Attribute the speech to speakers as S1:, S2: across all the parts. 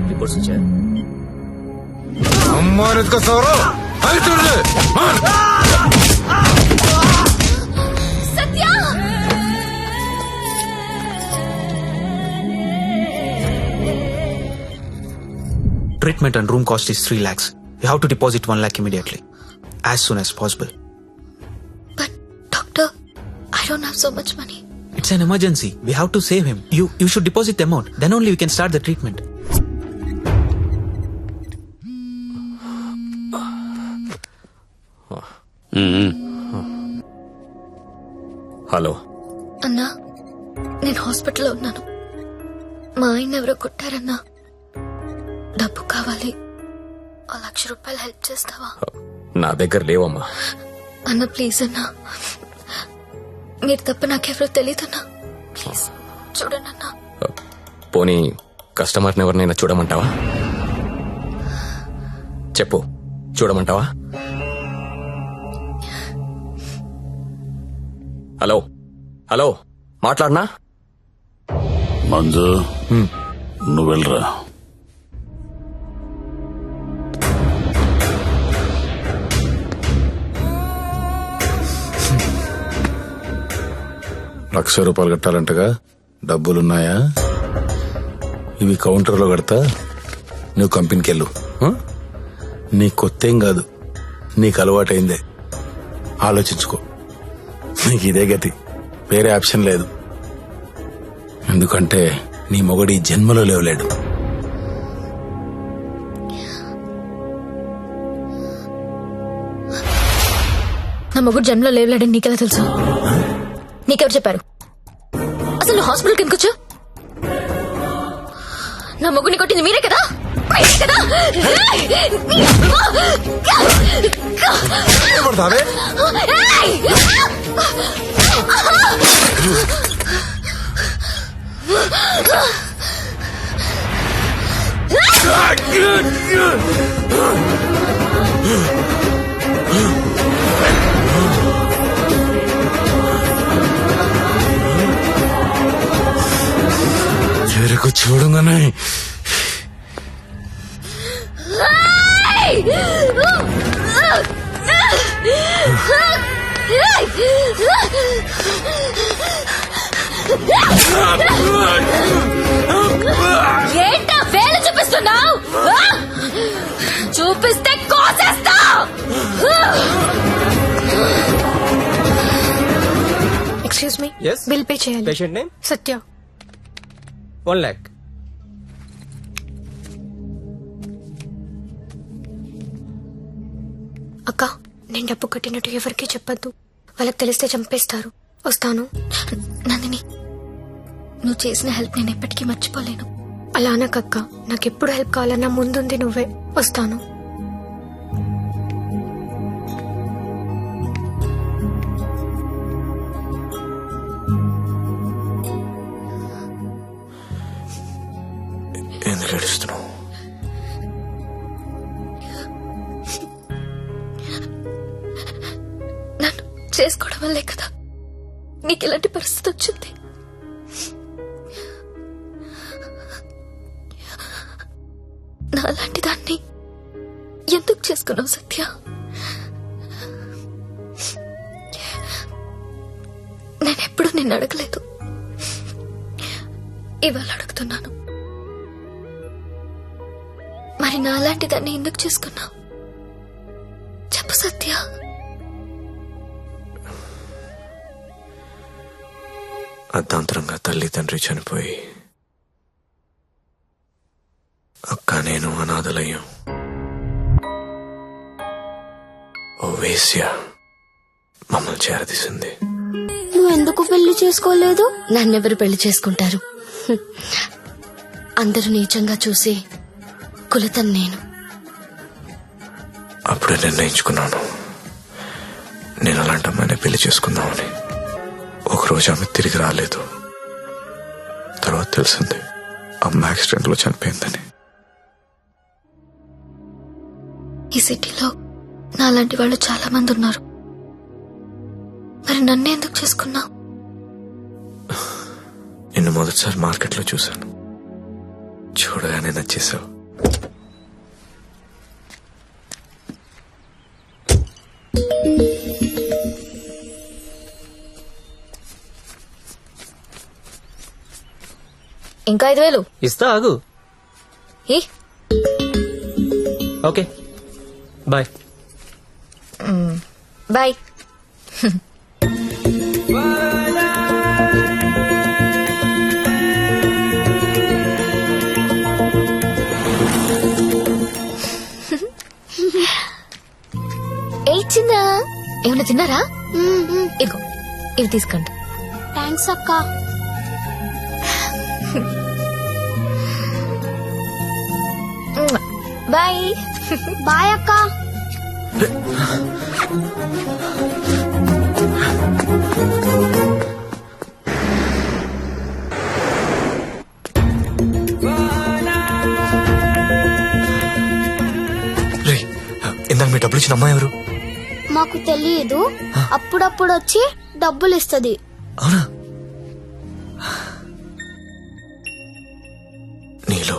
S1: Reports వచ్చాయి.
S2: अम्मार इसका sorrow हाय तुझे
S3: Satya
S4: Treatment and room cost is 3 lakhs. You have to deposit 1 lakh immediately, as soon as possible.
S3: but doctor, I don't have so much money.
S4: It's an emergency. We have to save him. You should deposit the amount. Then only we can start the treatment.
S1: Hello
S3: అన్నా నేను హాస్పిటల్లో ఉన్నాను. మా ఆయన ఎవరో కొట్టారన్నా. డబ్బు కావాలి. 1,00,000 రూపాయలు హెల్ప్ చేస్తావా?
S1: నా దగ్గర లేవమ్మా.
S3: అన్న ప్లీజ్ అన్నా, మీరు తప్ప నాకెవరో తెలియదన్నా. ప్లీజ్ చూడండి అన్నా.
S1: పోనీ కస్టమర్ని ఎవరినైనా చూడమంటావా? చెప్పు, చూడమంటావా? హలో హలో, మాట్లాడనా?
S5: మంజు నువ్వు వెళ్ళరా. ₹1,00,000 కట్టాలంటగా, డబ్బులున్నాయా? ఇవి కౌంటర్లో కడతా, నువ్వు కంపెనీకి వెళ్ళు. నీ కొత్తేం కాదు, నీకు అలవాటైందే. ఆలోచించుకో, నీకు ఇదే గతి, వేరే ఆప్షన్ లేదు. ఎందుకంటే నీ మొగడి జన్మలో లేవలేడు.
S3: నా మొగుడు జన్మలో లేవలేడని నీకెలా తెలుసు? నీకెవరు చెప్పారు? అసలు నువ్వు హాస్పిటల్కి ఎందుకు వచ్చావు? నా మొగుడిని కొట్టింది మీరే కదా? మీరే కదా?
S5: చెరకు చూడంగానే
S3: ఏంటా వేలు చూపిస్తున్నావు? చూపిస్తే కోసేస్తా. Excuse me,
S6: Yes?
S3: Bill pay చేయాలి.
S6: Patient name
S3: Satya.
S6: 1 lakh.
S3: అక్క, నేను డబ్బు కట్టినట్టు ఎవరికీ చెప్పద్దు. వాళ్ళకి తెలిస్తే చంపేస్తారు. వస్తాను. నందిని, నువ్వు చేసిన హెల్ప్ నేను ఎప్పటికీ మర్చిపోలేను. అలా అనకక్క, నాకెప్పుడు హెల్ప్ కావాలన్నా ముందుంది నువ్వే. వస్తాను.
S4: ఎందుకు ఏడుస్తున్నావు?
S3: నన్ను చేసుకోవడం వల్లే కదా నీకు ఇలాంటి పరిస్థితి వచ్చింది. నాలాంటి దాన్ని ఎందుకు చేసుకున్నావు సత్య? నేనెప్పుడు నిన్ను అడగలేదు, ఇవాళ అడుగుతున్నాను. మరి నాలాంటి దాన్ని ఎందుకు చేసుకున్నావు? చెప్పు సత్య.
S4: అర్ధాంతరంగా తల్లి తండ్రి చనిపోయి అక్క నేను అనాథలయ్యాం. ఓ వేశ్య మమ్మల్ని చేరదీసింది.
S3: నువ్వు ఎందుకు పెళ్లి చేసుకోలేదు? నన్నెవరు పెళ్లి చేసుకుంటారు? అందరూ నీచంగా చూసి కులతను నేను.
S4: అప్పుడే నిర్ణయించుకున్నాను, నేను అలాంటి అమ్మాయిని పెళ్లి చేసుకుందామని. ఒకరోజు ఆమె తిరిగి రాలేదు. తర్వాత తెలిసింది అమ్మ యాక్సిడెంట్ లో చనిపోయిందని.
S3: ఈ సిటీలో నాలాంటి వాళ్ళు చాలా మంది ఉన్నారు. మరి మరి నన్ను ఎందుకు చేసుకున్నావు?
S4: నిన్ను మొదటిసారి మార్కెట్లో చూశాను, చూడగానే నచ్చేసావు.
S3: ఇంకా 5,000
S6: ఇస్తా ఆగు.
S3: ఏ
S6: ఓకే బాయ్.
S3: బాయ్. ఏ చిన్న ఏమన్నా తిన్నారా? ఇగో ఇవి తీసుకోండి.
S7: థ్యాంక్స్ అక్క.
S3: బాయ్.
S7: బాయ్ అక్క.
S4: రేయ్, ఇందాక మీ డబ్బులు ఇచ్చిన అమ్మాయి ఎవరు?
S7: మాకు తెలియదు, అప్పుడప్పుడు వచ్చి డబ్బులు ఇస్తది.
S4: అవునా? నీలో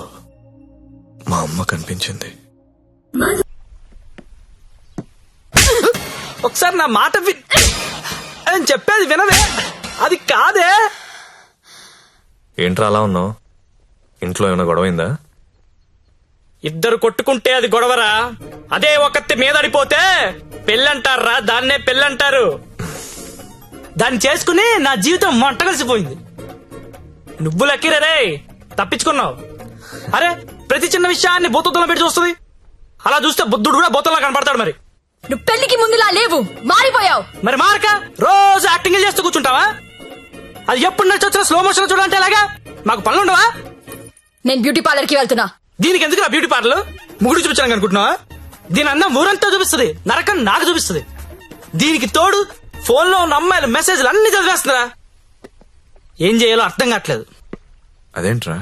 S4: మా అమ్మ కనిపించింది.
S6: ఒకసారి నా మాట నేను చెప్పేది వినవే. అది కాదే.
S4: ఏంట్రా అలా ఉన్నావు? ఇంట్లో ఏమైనా గొడవైందా?
S6: ఇద్దరు కొట్టుకుంటే అది గొడవరా, అదే ఒకటి మీదడిపోతే పెళ్ళంటారా, దాన్నే పెళ్ళంటారు. దాన్ని చేసుకుని నా జీవితం మంట కలిసిపోయింది. నువ్వు లక్కీరే రే, తప్పించుకున్నావు. అరే ప్రతి చిన్న విషయాన్ని బోతల్లో పెట్టి చూస్తుంది. అలా చూస్తే బుద్ధుడు కూడా బోతల్లో కనపడతాడు. మరి
S3: నువ్వు పెళ్లికి ముందులా లేవు, మారిపోయావు.
S6: మరి మారక రోజు యాక్టింగ్ చేస్తూ కూర్చుంటావా? అది ఎప్పుడు నచ్చొచ్చిన స్లో మోషన్ చూడాలంటే ఎలాగా? మాకు పనులు ఉండవా?
S3: నేను బ్యూటీ పార్లర్ కి వెళ్తున్నా.
S6: దీనికి ఎందుకు నా బ్యూటీ పార్లర్? ముగుడు చూపించాను అనుకుంటున్నావా? దీని అన్నం ఊరంతా చూపిస్తుంది, నరకం నాకు చూపిస్తుంది. దీనికి తోడు ఫోన్ లో ఉన్న అమ్మాయిల మెసేజ్లు అన్ని చదివేస్తున్నారా? ఏం చేయాలో అర్థం కావట్లేదు.
S4: అదేంట్రా,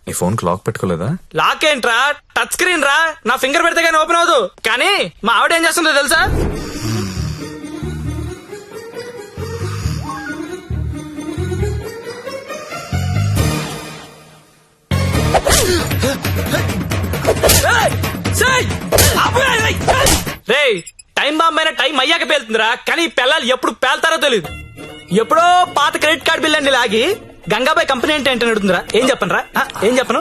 S4: నీ ఫోన్ కి లాక్ పెట్టుకోలేదా?
S6: లాక్ ఏంట్రా, టచ్ స్క్రీన్ రా. నా ఫింగర్ పెడితే కానీ ఓపెన్ అవ్వదు. కానీ మా ఆవిడ ఏం చేస్తుందో తెలుసా? రే టైం బాంబ్ అయినా టైం అయ్యాక పేలుతుందిరా, కానీ పిల్లలు ఎప్పుడు పేల్తారో తెలియదు. ఎప్పుడో పాత క్రెడిట్ కార్డు బిల్ అండి లాగి గంగాబాయ్ కంపెనీ అంటే ఏంటని అడుగుతుందిరా. ఏం చెప్పనురా, ఏం చెప్పను?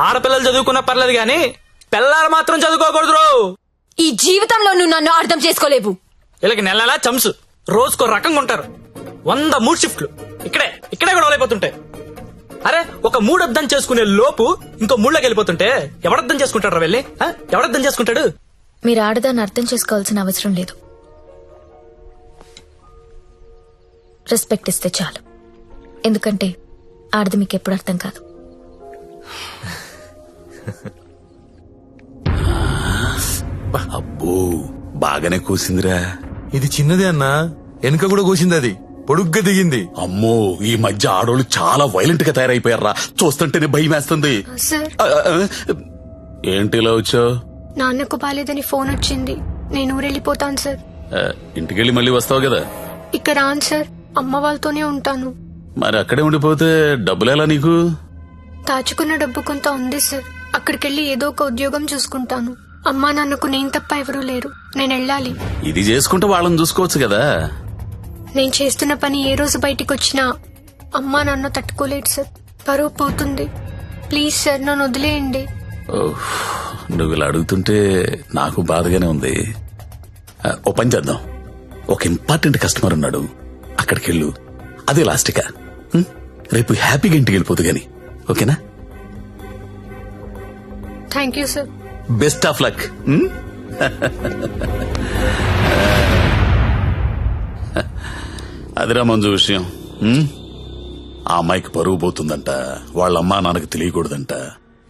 S6: ఆడపిల్లలు చదువుకున్నా పర్లేదు గాని పిల్లలు మాత్రం చదువుకోకూడదు.
S3: ఈ జీవితంలో నువ్వు నన్ను అర్థం చేసుకోలేవు.
S6: వీళ్ళకి నెలలా చంసు, రోజుకో రకంగా ఉంటారు. 100 మూడ్ షిఫ్ట్లు ఇక్కడే గొడవలైపోతుంటాయి. అరే ఒక మూడు అర్థం చేసుకునే లోపు ఇంకో మూడులోకి వెళ్ళిపోతుంటే ఎవడర్థం చేసుకుంటాడు రా? వెళ్ళి ఎవడర్థం చేసుకుంటాడు?
S3: మీరు ఆడదాన్ని అర్థం చేసుకోవాల్సిన అవసరం లేదు. రెస్పెక్ట్ ఇస్తే చాలు. ఎందుకంటే ఆడది మీకు ఎప్పుడు అర్థం కాదు.
S5: అబ్బో బాగానే కూసిందిరా.
S2: ఇది చిన్నదే అన్నా, వెనుక కూడా కూసింది, అది పొడుగ్గా దిగింది.
S5: అమ్మో ఈ మధ్య ఆడోళ్ళు చాలా వైలెంట్ గా తయారైపోయారా, చూస్తుంటేనే భయం వేస్తుంది.
S3: సార్
S5: ఏంటి ఇలా వచ్చావు?
S3: నాన్నకు బాలేదని ఫోన్ వచ్చింది, నేను ఊరెళ్ళిపోతాను సార్.
S5: ఇంటికెళ్ళి మళ్ళీ వస్తావు కదా?
S3: ఇక్కడ రాను సార్, అమ్మ వాళ్ళతోనే ఉంటాను.
S5: మరి అక్కడే ఉండిపోతే డబ్బులేలా నీకు?
S3: దాచుకున్న డబ్బు కొంత ఉంది సార్, అక్కడికెళ్ళి ఏదో ఒక ఉద్యోగం చూసుకుంటాను. అమ్మా నాన్నకు నేను తప్ప ఎవరూ లేరు, నేను వెళ్ళాలి.
S5: ఇది చేసుకుంటే వాళ్ళని చూసుకోవచ్చు కదా.
S3: నేను చేస్తున్న పని ఏ రోజు బయటికి వచ్చినా అమ్మా నాన్న తట్టుకోలేడు సార్, పరువు పోతుంది. ప్లీజ్ సార్ నన్ను వదిలేయండి.
S5: ఓహ్, నువ్వు ఇలా అడుగుతుంటే నాకు బాధగానే ఉంది. ఓ పని చేద్దాం, ఒక ఇంపార్టెంట్ కస్టమర్ ఉన్నాడు, అక్కడికి వెళ్ళు. అదే లాస్ట్గా రేపు హ్యాపీగా ఇంటికి వెళ్ళిపోదు గాని, ఓకేనా?
S3: Thank you sir.
S5: Best of luck. అదిరా మంజు విషయం. ఆ అమ్మాయికి పరువు పోతుందంట, వాళ్ళ అమ్మా నాన్నకు తెలియకూడదంట.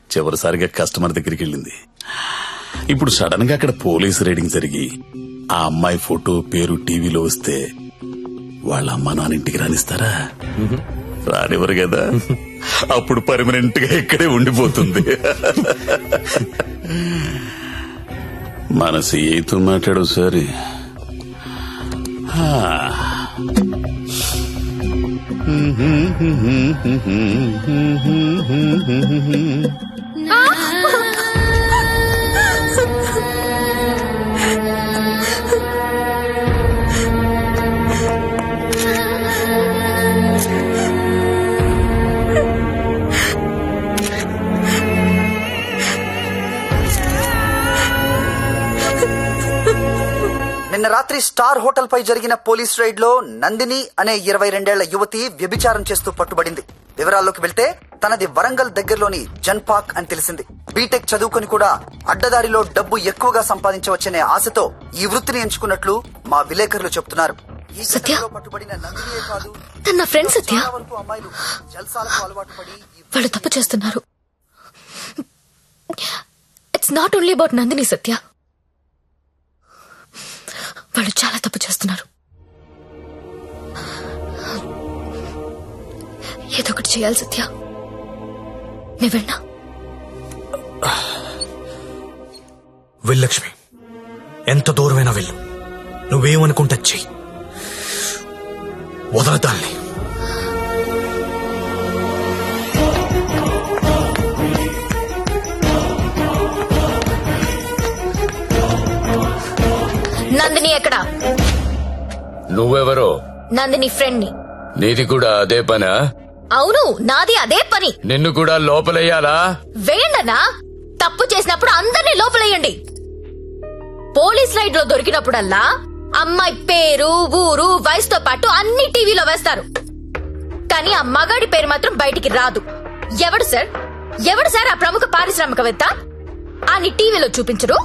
S5: చివరిసారిగా కస్టమర్ దగ్గరికి వెళ్ళింది. ఇప్పుడు సడన్ గా అక్కడ పోలీస్ రైడింగ్ జరిగి ఆ అమ్మాయి ఫోటో పేరు టీవీలో వస్తే వాళ్ళ అమ్మా నాన్న ఇంటికి రానిస్తారా? రానివ్వరు కదా. అప్పుడు పర్మనెంట్ గా ఇక్కడే ఉండిపోతుంది. మన సీఐతో మాట్లాడు సరే.
S8: నిన్న రాత్రి స్టార్ హోటల్ పై జరిగిన పోలీస్ రైడ్ లో నందిని అనే 22 యువతి వ్యభిచారం చేస్తూ పట్టుబడింది. వివరాల్లోకి వెళ్తే తనది వరంగల్ దగ్గరలోని జన్పాక్ అని తెలిసింది. బీటెక్ చదువుకొని కూడా అడ్డదారిలో డబ్బు ఎక్కువగా సంపాదించవచ్చనే ఆశతో ఈ వృత్తిని ఎంచుకున్నట్లు మా విలేకరులు చెప్తున్నారు. ఈ
S3: సత్య?
S8: ఘటనలో పట్టుబడిన నందినియే కాదు,
S3: తన నా ఫ్రెండ్ సత్య.
S8: చాలా వరకు అమ్మాయిలు జల్సాలకు అలవాటు పడి
S3: వాళ్ళు తప్పు చేస్తున్నారు. It's not only about Nandini Satya. వాళ్ళు చాలా తప్పు చేస్తున్నారు. ఏదో ఒకటి చేయాలి సత్య. నువ్వెన్నా
S2: వెళ్ళలక్ష్మి, ఎంత దూరమైనా వెళ్ళు. నువ్వేమనుకుంటా చెయ్యి, వదలదాల్ని.
S3: నందిని ఎక్కడా?
S1: నువ్వెవరో?
S3: నందిని ఫ్రెండ్ ని.
S1: నీది కూడా అదే పనా?
S3: అవును, నాది అదే పని.
S1: నిన్ను కూడా లోపలయ్యాలా?
S3: వేయండన్నా. తప్పు చేసినప్పుడు అందరినీ లోపలేయండి. పోలీస్ రైడ్ లో దొరికినప్పుడల్లా అమ్మాయి పేరు, ఊరు, వయసుతో పాటు అన్ని టీవీలో వేస్తారు. కానీ ఆ మగాడి పేరు మాత్రం బయటికి రాదు. ఎవడు సార్? ఎవడు సార్ ఆ ప్రముఖ పారిశ్రామికవేత్త? అని టీవీలో చూపించరు.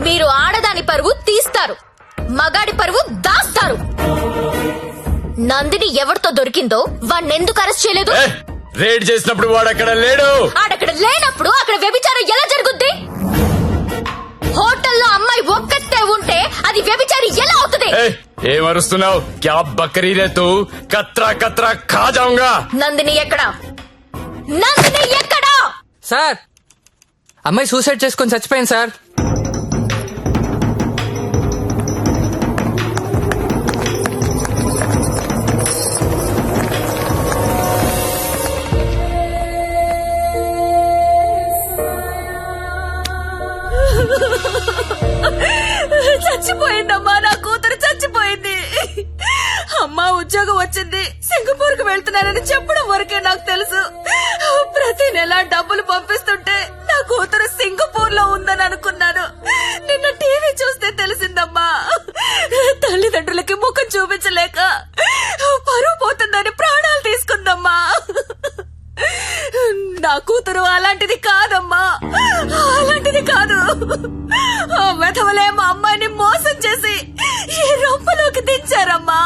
S3: మీరు ఆడదాని పరువు తీస్తారు, మగాడి పరువు దాస్తారు. నందిని ఎవరితో దొరికిందో వాణ్ణెందుకు అరెస్ట్ చేయలేదు?
S1: రేడ్ చేసినప్పుడు వాడు అక్కడ లేడు.
S3: ఆడక్కడ లేనప్పుడు అక్కడ వ్యభిచారం ఎలా జరుగుద్ది? హోటల్లో అమ్మాయి ఒక్కతే ఉంటే అది వ్యభిచారి ఎలా అవుతుంది?
S1: ఏమరుస్తున్నావు? క్యా బకరీ రే తూ? కత్రా కత్రా ఖా జాऊंगा.
S3: నందిని ఎక్కడా? నందిని ఎక్కడా?
S6: సార్, అమ్మాయి సూసైడ్ చేసుకొని చచ్చిపోయింది సార్.
S9: చచ్చిపోయిందమ్మా, నా కూతురు చచ్చిపోయింది. అమ్మా ఉద్యోగం వచ్చింది, సింగపూర్ కు వెళ్తున్నానని చెప్పడం వరకే నాకు తెలుసు. ప్రతి నెల డబ్బులు పంపిస్తుంటే నా కూతురు సింగపూర్ లో ఉందని అనుకున్నాను. నిన్న టీవీ చూస్తే తెలిసిందమ్మా. తల్లిదండ్రులకి ముఖం చూపించలేక పరువు పోతుందని ప్రాణాలు తీసుకుందమ్మా. నా కూతురు అలాంటిది కాదమ్మా, అలాంటిది కాదు. ఆ వెధవలే మా అమ్మాయిని మోసం చేసి ఈ రొంపలోకి దించారమ్మా.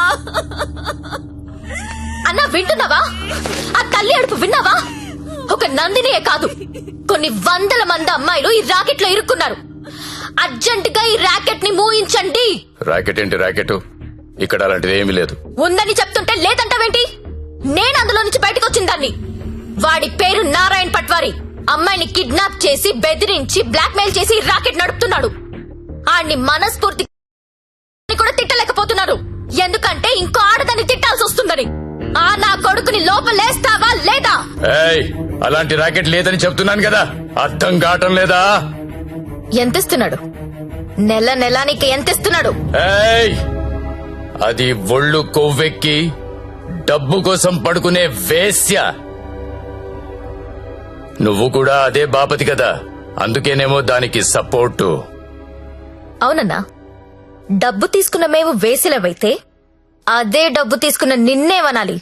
S3: అన్నా వింటున్నావా? ఆ తల్లి అడుపు విన్నావా? ఒక నందినియే కాదు, కొన్ని వందల మంది అమ్మాయిలు ఈ రాకెట్ లో ఇరుక్కున్నారు. అర్జెంట్ గా ఈ రాకెట్ ని మూయించండి.
S1: రాకెట్ ఏంటి రాకెట్? ఇక్కడ అలాంటిది ఏమీ లేదు.
S3: ఉందని చెప్తుంటే లేదంటావేంటి? నేను అందులో నుంచి బయటకు వచ్చిందాన్ని. వాడి పేరు నారాయణ్ పట్వారి. అమ్మాయిని కిడ్నాప్ చేసి బెదిరించి బ్లాక్మెయిల్ చేసి రాకెట్ నడుపుతున్నాడు. ఆడిని మనస్ఫూర్తి కూడా తిట్టలేకపోతున్నారు, ఎందుకంటే ఇంకో ఆడదాన్ని తిట్టాల్సి వస్తుందని. ఆ నా కొడుకుని లోపలేస్తావా లేదా?
S1: అలాంటి రాకెట్ లేదని చెప్తున్నాను కదా, అర్థం కావటం లేదా?
S3: ఎంతిస్తున్నాడు? నెల నెలానికి ఎంతిస్తున్నాడు?
S1: అది ఒళ్ళు కొవ్వెక్కి డబ్బు కోసం పడుకునే వేశ్య. నువ్వు కూడా అదే బాపతి కదా, అందుకేనేమో దానికి సపోర్టు.
S3: అవునన్నా, డబ్బు తీసుకున్న మేము వేసిలవైతే అదే డబ్బు తీసుకున్న నిన్నేమనాలి?